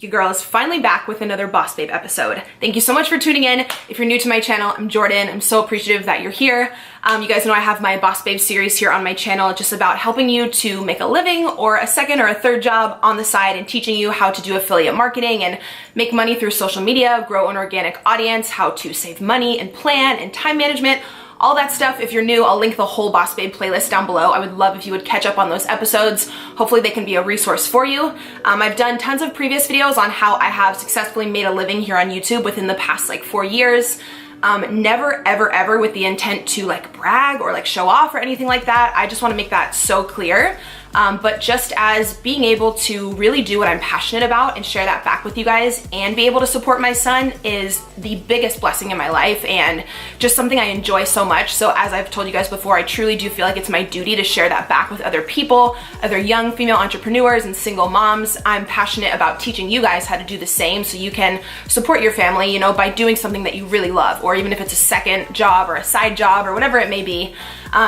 Your girl is finally back with another Boss Babe episode. Thank you so much for tuning in. If you're new to my channel, I'm Jordan. I'm so appreciative that you're here. You guys know I have my Boss Babe series here on my channel, just about helping you to make a living or a second or a third job on the side and teaching you how to do affiliate marketing and make money through social media, grow an organic audience, how to save money and plan and time management. All that stuff. If you're new, I'll link the whole Boss Babe playlist down below. I would love if you would catch up on those episodes. Hopefully they can be a resource for you. I've done tons of previous videos on how I have successfully made a living here on YouTube within the past like 4 years. Never, ever with the intent to like brag or like show off or anything like that. I just want to make that so clear. But just as being able to really do what I'm passionate about and share that back with you guys and be able to support my son is the biggest blessing in my life and just something I enjoy so much. So as I've told you guys before, I truly do feel like it's my duty to share that back with other people, other young female entrepreneurs and single moms. I'm passionate about teaching you guys how to do the same so you can support your family, you know, by doing something that you really love, or even if it's a second job or a side job or whatever it may be.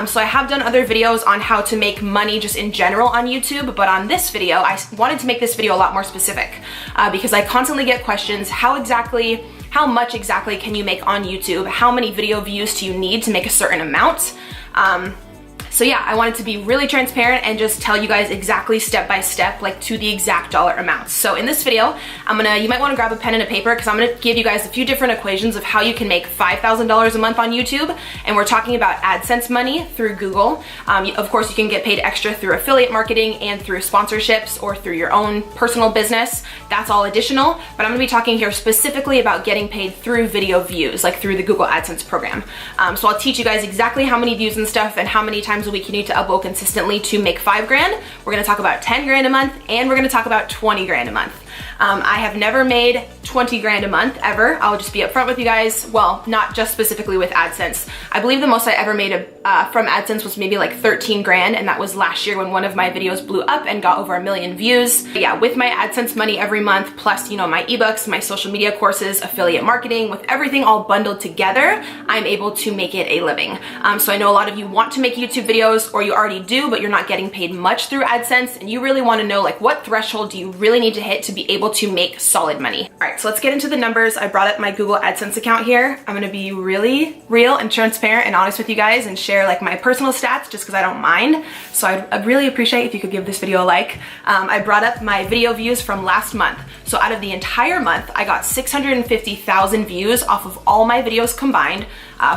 So I have done other videos on how to make money just in general on YouTube, but on this video, I wanted to make this video a lot more specific because I constantly get questions, how much exactly can you make on YouTube? How many video views do you need to make a certain amount? So yeah, I wanted to be really transparent and just tell you guys exactly step by step, like to the exact dollar amounts. So in this video, you might want to grab a pen and a paper because I'm gonna give you guys a few different equations of how you can make $5,000 a month on YouTube. And we're talking about AdSense money through Google. Of course, you can get paid extra through affiliate marketing and through sponsorships or through your own personal business. That's all additional, but I'm gonna be talking here specifically about getting paid through video views, like through the Google AdSense program. So I'll teach you guys exactly how many views and stuff and how many times a week you need to upload consistently to make 5 grand. We're gonna talk about 10 grand a month and we're gonna talk about 20 grand a month. I have never made 20 grand a month ever. I'll just be upfront with you guys. Well, not just specifically with AdSense. I believe the most I ever made from AdSense was maybe like 13 grand, and that was last year when one of my videos blew up and got over 1 million views. But yeah, with my AdSense money every month, plus, you know, my ebooks, my social media courses, affiliate marketing, with everything all bundled together, I'm able to make it a living. So I know a lot of you want to make YouTube videos, or you already do, but you're not getting paid much through AdSense, and you really want to know like what threshold do you really need to hit to be able to make solid money. All right, so let's get into the numbers. I brought up my Google AdSense account here. I'm gonna be really real and transparent and honest with you guys and share like my personal stats just because I don't mind. So I'd really appreciate if you could give this video a like. I brought up my video views from last month. So out of the entire month, I got 650,000 views off of all my videos combined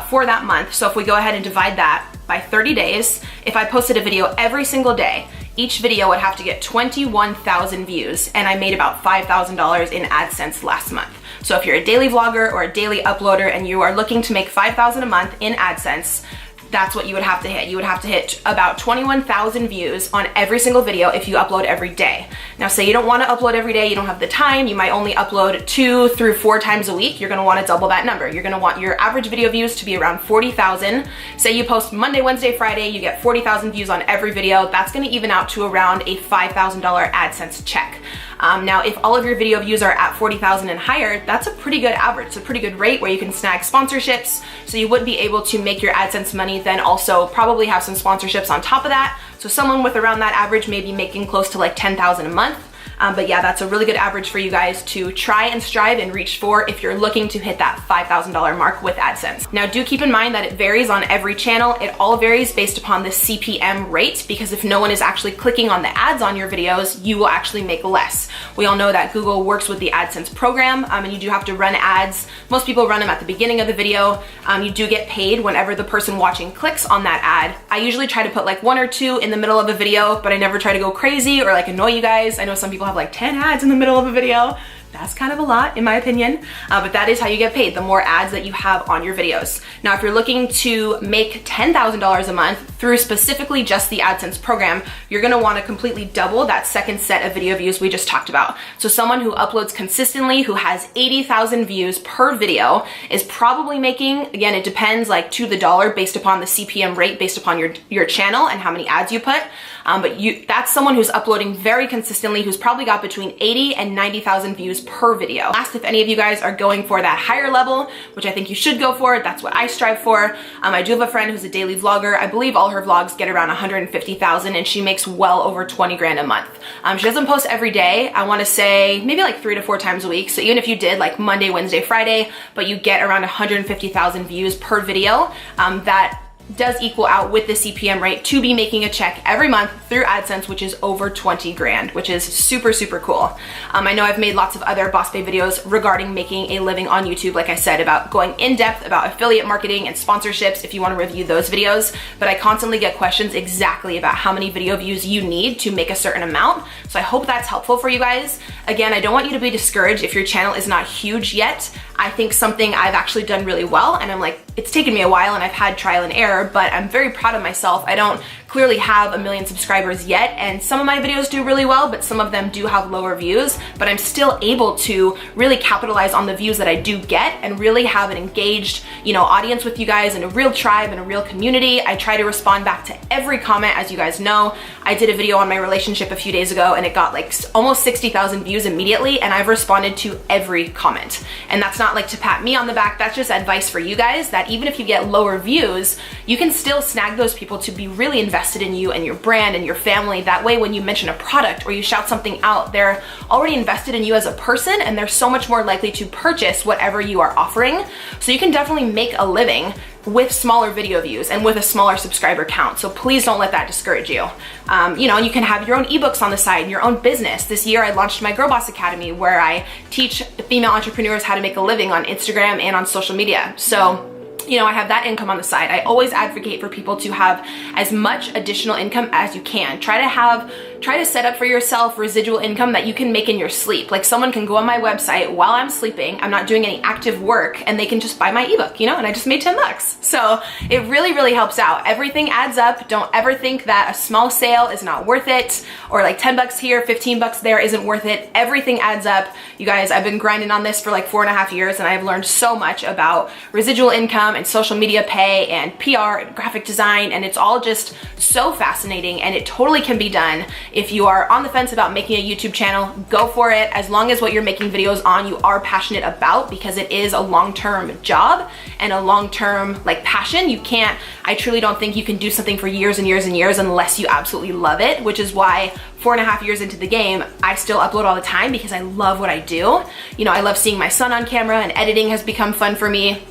for that month. So if we go ahead and divide that by 30 days, if I posted a video every single day, each video would have to get 21,000 views, and I made about $5,000 in AdSense last month. So if you're a daily vlogger or a daily uploader and you are looking to make $5,000 a month in AdSense, that's what you would have to hit. You would have to hit about 21,000 views on every single video if you upload every day. Now, say you don't want to upload every day, you don't have the time, you might only upload 2 through 4 times a week, you're going to want to double that number. You're going to want your average video views to be around 40,000. Say you post Monday, Wednesday, Friday, you get 40,000 views on every video. That's going to even out to around a $5,000 AdSense check. Now, if all of your video views are at 40,000 and higher, that's a pretty good average. It's a pretty good rate where you can snag sponsorships. So you would be able to make your AdSense money, then also probably have some sponsorships on top of that. So someone with around that average may be making close to like 10,000 a month. But yeah, that's a really good average for you guys to try and strive and reach for if you're looking to hit that $5,000 mark with AdSense. Now, do keep in mind that it varies on every channel. It all varies based upon the CPM rate, because if no one is actually clicking on the ads on your videos, you will actually make less. We all know that Google works with the AdSense program, and you do have to run ads. Most people run them at the beginning of the video. You do get paid whenever the person watching clicks on that ad. I usually try to put like 1 or 2 in the middle of a video, but I never try to go crazy or like annoy you guys. I know some people have like 10 ads in the middle of a video. That's kind of a lot in my opinion, but that is how you get paid, the more ads that you have on your videos. Now, if you're looking to make $10,000 a month through specifically just the AdSense program, you're gonna wanna completely double that second set of video views we just talked about. So someone who uploads consistently, who has 80,000 views per video, is probably making, again, it depends like to the dollar based upon the CPM rate, based upon your channel and how many ads you put. But that's someone who's uploading very consistently, who's probably got between 80 and 90,000 views views per video. Asked if any of you guys are going for that higher level, which I think you should go for. That's what I strive for. I do have a friend who's a daily vlogger. I believe all her vlogs get around 150,000 and she makes well over 20 grand a month. She doesn't post every day. I want to say maybe like 3 to 4 times a week. So even if you did like Monday, Wednesday, Friday, but you get around 150,000 views per video, that does equal out with the CPM rate to be making a check every month through AdSense, which is over 20 grand, which is super, super cool. I know I've made lots of other Boss Babe videos regarding making a living on YouTube, like I said, about going in depth about affiliate marketing and sponsorships if you want to review those videos, but I constantly get questions exactly about how many video views you need to make a certain amount. So I hope that's helpful for you guys. Again, I don't want you to be discouraged if your channel is not huge yet. I think something I've actually done really well, and I'm like, it's taken me a while and I've had trial and error, but I'm very proud of myself. I don't clearly have 1 million subscribers yet, and some of my videos do really well, but some of them do have lower views, but I'm still able to really capitalize on the views that I do get and really have an engaged, audience with you guys and a real tribe and a real community. I try to respond back to every comment, as you guys know. I did a video on my relationship a few days ago and it got like almost 60,000 views immediately, and I've responded to every comment. And that's not like to pat me on the back, that's just advice for you guys, that even if you get lower views, you can still snag those people to be really invested in you and your brand and your family. That way, when you mention a product or you shout something out, they're already invested in you as a person, and they're so much more likely to purchase whatever you are offering. So you can definitely make a living with smaller video views and with a smaller subscriber count. So please don't let that discourage you. And you can have your own ebooks on the side and your own business. This year I launched my Girl Boss Academy, where I teach female entrepreneurs how to make a living on Instagram and on social media. So I have that income on the side. I always advocate for people to have as much additional income as you can. Try to set up for yourself residual income that you can make in your sleep. Like, someone can go on my website while I'm sleeping, I'm not doing any active work, and they can just buy my ebook, and I just made $10. So it really, really helps out. Everything adds up. Don't ever think that a small sale is not worth it, or like $10 here, $15 there isn't worth it. Everything adds up. You guys, I've been grinding on this for like 4.5 years, and I've learned so much about residual income and social media pay and PR and graphic design, and it's all just so fascinating, and it totally can be done. If you are on the fence about making a YouTube channel, go for it, as long as what you're making videos on you are passionate about, because it is a long-term job and a long-term passion. I truly don't think you can do something for years and years and years unless you absolutely love it, which is why 4.5 years into the game, I still upload all the time because I love what I do. I love seeing my son on camera, and editing has become fun for me.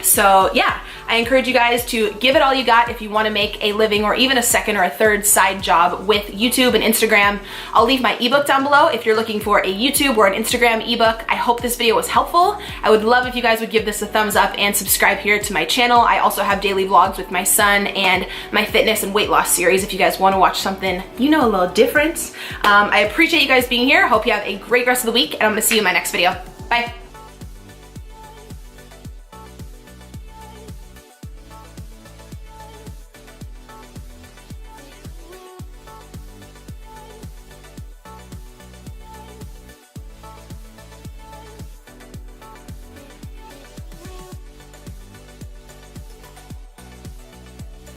So yeah, I encourage you guys to give it all you got if you want to make a living, or even a second or a third side job with YouTube and Instagram. I'll leave my ebook down below if you're looking for a YouTube or an Instagram ebook. I hope this video was helpful. I would love if you guys would give this a thumbs up and subscribe here to my channel. I also have daily vlogs with my son and my fitness and weight loss series if you guys want to watch something, a little different. I appreciate you guys being here. Hope you have a great rest of the week, and I'm gonna see you in my next video. Bye.